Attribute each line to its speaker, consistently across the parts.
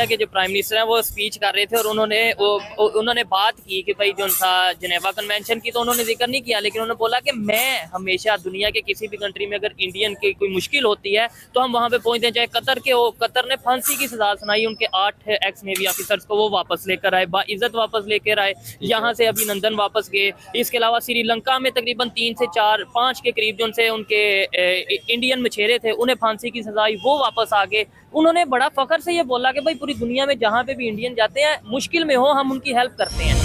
Speaker 1: India के जो prime minister हैं वो स्पीच कर रहे थे और उन्होंने बात की कि भाई जो था जिनेवा कन्वेंशन की, तो उन्होंने जिक्र नहीं किया, लेकिन उन्होंने बोला कि मैं हमेशा दुनिया के किसी भी कंट्री में अगर इंडियन की कोई मुश्किल होती है तो हम वहाँ पे पहुँचते हैं। चाहे कतर के हो, कतर ने फांसी की सजा सुनाई उनके 8 एक्स नेवी ऑफिसर्स को, वो वापस लेकर आए, बाइज्जत वापस लेकर आए, यहाँ से अभिनंदन वापस गए। इसके अलावा श्रीलंका में तकरीबन 3 से 4-5 के करीब जो उनसे उनके इंडियन मछेरे थे उन्हें फांसी की सजा आई, वो वापस आ गए। उन्होंने बड़ा फख्र से ये बोला कि भाई पूरी दुनिया में जहाँ पे भी इंडियन जाते हैं, मुश्किल में हो हम उनकी हेल्प करते हैं।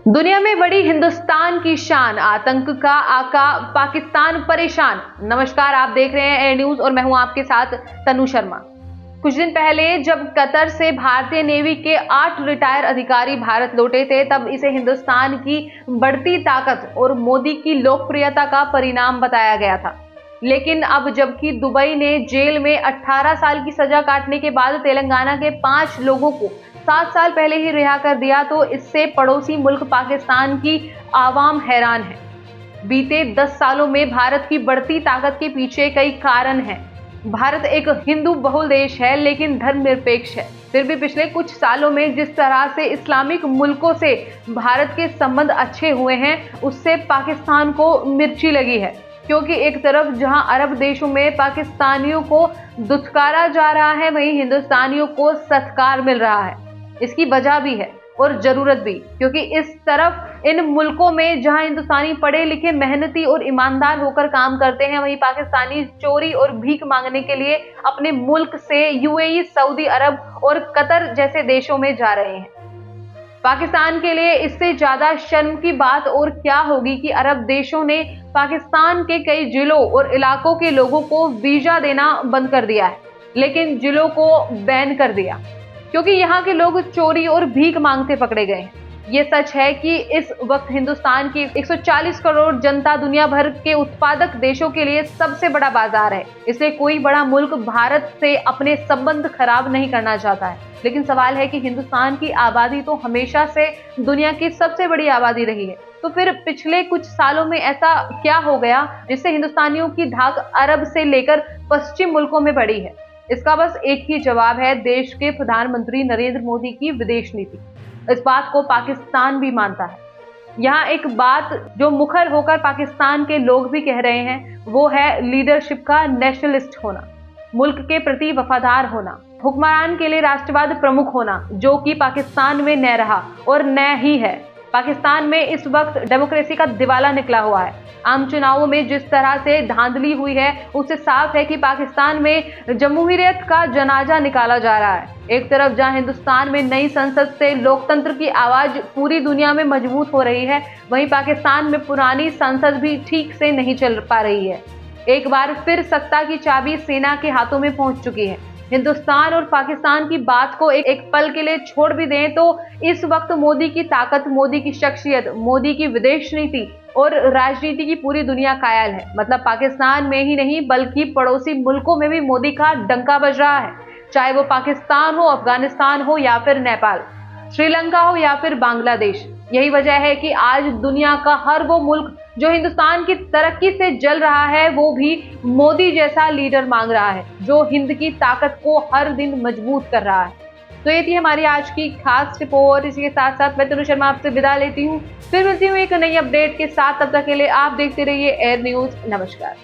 Speaker 2: दुनिया में बड़ी हिंदुस्तान की शान, आतंक का आका पाकिस्तान परेशान। नमस्कार, आप देख रहे हैं एयर न्यूज और मैं हूं आपके साथ तनु शर्मा। कुछ दिन पहले जब कतर से भारतीय नेवी के 8 रिटायर अधिकारी भारत लौटे थे, तब इसे हिंदुस्तान की बढ़ती ताकत और मोदी की लोकप्रियता का परिणाम बताया गया था। लेकिन अब जबकि दुबई ने जेल में 18 साल की सजा काटने के बाद तेलंगाना के 5 लोगों को 7 साल पहले ही रिहा कर दिया, तो इससे पड़ोसी मुल्क पाकिस्तान की आवाम हैरान है। बीते 10 सालों में भारत की बढ़ती ताकत के पीछे कई कारण हैं। भारत एक हिंदू बहुल देश है लेकिन धर्मनिरपेक्ष है। फिर भी पिछले कुछ सालों में जिस तरह से इस्लामिक मुल्कों से भारत के संबंध अच्छे हुए हैं, उससे पाकिस्तान को मिर्ची लगी है। क्योंकि एक तरफ जहां अरब देशों में पाकिस्तानियों को दुत्कारा जा रहा है, वहीं हिंदुस्तानियों को सत्कार मिल रहा है। इसकी वजह भी है और जरूरत भी, क्योंकि इस तरफ इन मुल्कों में जहां हिंदुस्तानी पढ़े लिखे, मेहनती और ईमानदार होकर काम करते हैं, वहीं पाकिस्तानी चोरी और भीख मांगने के लिए अपने मुल्क से यूएई, सऊदी अरब और कतर जैसे देशों में जा रहे हैं। पाकिस्तान के लिए इससे ज्यादा शर्म की बात और क्या होगी कि अरब देशों ने पाकिस्तान के कई जिलों और इलाकों के लोगों को वीजा देना बंद कर दिया है, लेकिन जिलों को बैन कर दिया क्योंकि यहाँ के लोग चोरी और भीख मांगते पकड़े गए हैं। ये सच है कि इस वक्त हिंदुस्तान की 140 करोड़ जनता दुनिया भर के उत्पादक देशों के लिए सबसे बड़ा बाजार है। इसलिए कोई बड़ा मुल्क भारत से अपने संबंध खराब नहीं करना चाहता है। लेकिन सवाल है कि हिंदुस्तान की आबादी तो हमेशा से दुनिया की सबसे बड़ी आबादी रही है, तो फिर पिछले कुछ सालों में ऐसा क्या हो गया जिससे हिंदुस्तानियों की धाक अरब से लेकर पश्चिम मुल्कों में बढ़ी है? इसका बस एक ही जवाब है, देश के प्रधानमंत्री नरेंद्र मोदी की विदेश नीति। इस बात को पाकिस्तान भी मानता है। यहाँ एक बात जो मुखर होकर पाकिस्तान के लोग भी कह रहे हैं, वो है लीडरशिप का नेशनलिस्ट होना, मुल्क के प्रति वफादार होना, हुक्मरान के लिए राष्ट्रवाद प्रमुख होना, जो कि पाकिस्तान में न रहा और न ही है। पाकिस्तान में इस वक्त डेमोक्रेसी का दिवाला निकला हुआ है। आम चुनावों में जिस तरह से धांधली हुई है, उससे साफ है कि पाकिस्तान में जमहूरियत का जनाजा निकाला जा रहा है। एक तरफ जहां हिंदुस्तान में नई संसद से लोकतंत्र की आवाज पूरी दुनिया में मजबूत हो रही है, वहीं पाकिस्तान में पुरानी संसद भी ठीक से नहीं चल पा रही है। एक बार फिर सत्ता की चाबी सेना के हाथों में पहुंच चुकी है। हिंदुस्तान और पाकिस्तान की बात को एक पल के लिए छोड़ भी दें तो इस वक्त मोदी की ताकत, मोदी की शख्सियत, मोदी की विदेश नीति और राजनीति की पूरी दुनिया कायल है। मतलब पाकिस्तान में ही नहीं बल्कि पड़ोसी मुल्कों में भी मोदी का डंका बज रहा है, चाहे वो पाकिस्तान हो, अफगानिस्तान हो या फिर नेपाल, श्रीलंका हो या फिर बांग्लादेश। यही वजह है कि आज दुनिया का हर वो मुल्क जो हिंदुस्तान की तरक्की से जल रहा है, वो भी मोदी जैसा लीडर मांग रहा है, जो हिंद की ताकत को हर दिन मजबूत कर रहा है। तो ये थी हमारी आज की खास रिपोर्ट। इसी के साथ साथ मैं तनु शर्मा आपसे विदा लेती हूँ। फिर मिलती हूँ एक नई अपडेट के साथ। तब तक के लिए आप देखते रहिए एयर न्यूज। नमस्कार।